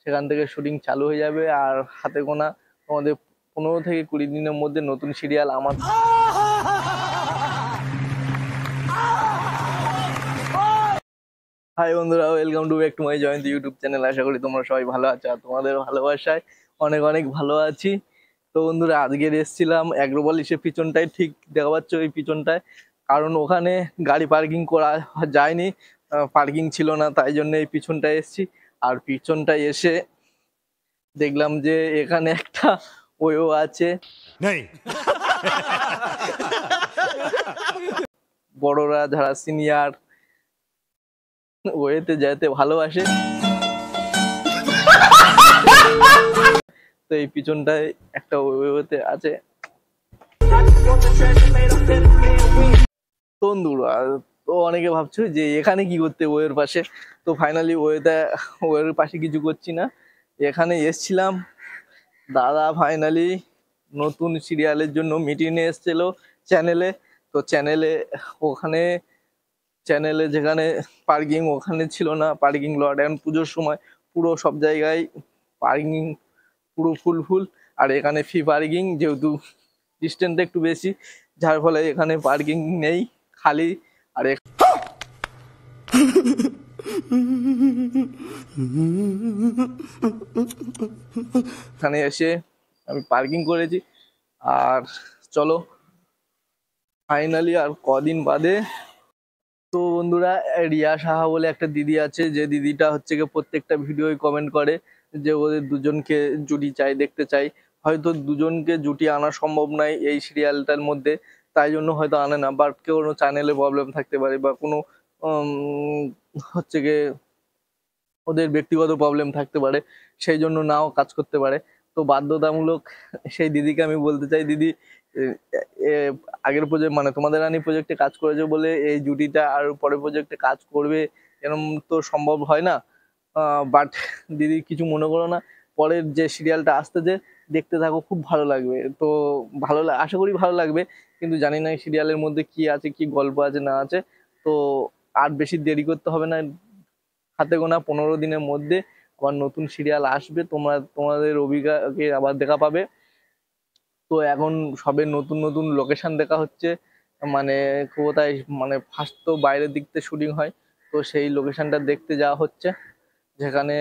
সেখান থেকে শুটিং চালু হয়ে যাবে। আর হাতে গোনা তোমাদের 15 থেকে 20 দিনের মধ্যে নতুন সিরিয়াল আমার। হাই বন্ধুরা, welcome to back to my Jayanta YouTube channel. আশা করি তোমরা সবাই ভালো আছো, আর তোমাদের ভালোবাসায় অনেক অনেক ভালো আছি। তো বন্ধুরা, আজকে এসেছিলাম অ্যাগ্রোপলিসের পিছনটায়, ঠিক দেখা পাচ্ছ এই পিছনটায়, কারণ ওখানে গাড়ি পার্কিং করা যায়নি, পার্কিং ছিল না, তাই জন্য এই পিছনটায় এসেছি। আর পিছনটায় এসে দেখলাম যে এখানে একটা ওয়ো আছে, বড়রা যারা সিনিয়র ওয়েতে যেতে ভালোবাসে, তো এই পিছনটায় একটা ওয়েতে আছে। বন্ধুরা, তো অনেকে ভাবছো যে এখানে কি করতে ওয়ের পাশে, তো ফাইনালি ওয়ের পাশে কিছু করছি না, এখানে এসছিলাম। দাদা ফাইনালি নতুন সিরিয়ালের জন্য মিটিংয়ে এসেছিল চ্যানেলে। তো চ্যানেলে যেখানে পার্কিং, ওখানে ছিল না পার্কিং লট। এখন পুজোর সময় পুরো সব জায়গায় পার্কিং পুরো ফুল। আর এখানে ফ্রি পার্কিং, যেহেতু ডিস্টেন্সটা একটু বেশি, যার ফলে এখানে পার্কিং নেই, খালি। আর এখানে এসে আমি পার্কিং করেছি। আর চলো ফাইনালি আর কদিন বাদে, তো বন্ধুরা, রিয়া সাহা বলে একটা দিদি আছে, যে দিদিটা হচ্ছে গিয়ে প্রত্যেকটা ভিডিওয় কমেন্ট করে যে ওদের দুজনকে জুটি চাই, দেখতে চাই। হয়তো দুজনকে জুটি আনা সম্ভব নয় এই সিরিয়ালটার মধ্যে, তাই জন্য হয়তো আনে না। বাট কোনো চ্যানেলে প্রবলেম থাকতে পারে, বা কোনো হচ্ছে গিয়ে ওদের ব্যক্তিগত প্রবলেম থাকতে পারে, সেই জন্য নাও কাজ করতে পারে। তো বাধ্যতামূলক সেই দিদিকে আমি বলতে চাই, দিদি আগের প্রজেক্ট মানে তোমাদের রানী প্রজেক্টে কাজ করেছে বলে এই জুটিটা আর পরের প্রজেক্টে কাজ করবে এরকম তো সম্ভব হয় না। বাট দিদি কিছু মনে করো না, পরের যে সিরিয়ালটা আসতে যে দেখতে থাকো, খুব ভালো লাগবে। তো আশা করি ভালো লাগবে, কিন্তু জানি না সিরিয়ালের মধ্যে কি আছে, কি গল্প আছে না আছে। তো আর বেশি দেরি করতে হবে না, হাতে গোনা 15 দিনের মধ্যে আবার নতুন সিরিয়াল আসবে, তোমাদের রবিকাকে আবার দেখা পাবে। তো এখন সবে নতুন নতুন লোকেশন দেখা হচ্ছে, মানে কোথায়, মানে ফার্স্ট তো বাইরের দিক থেকে শুটিং হয়, তো সেই লোকেশনটা দেখতে যাওয়া হচ্ছে, যেখানে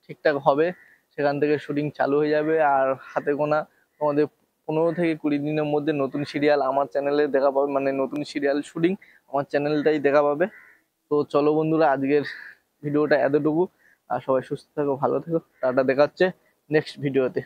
ঠিকঠাক হবে সেখান থেকে শুটিং চালু হয়ে যাবে। আর হাতে গোনা তোমাদের 15 থেকে 20 দিনের মধ্যে নতুন সিরিয়াল আমার চ্যানেলে দেখা পাবে, মানে নতুন সিরিয়াল শুটিং আমার চ্যানেলটাই দেখা পাবে। তো চলো বন্ধুরা, আজকের ভিডিওটা এতটুকু। আর সবাই সুস্থ থাকো, ভালো থেকো, টাটা, দেখা হচ্ছে নেক্সট ভিডিওতে।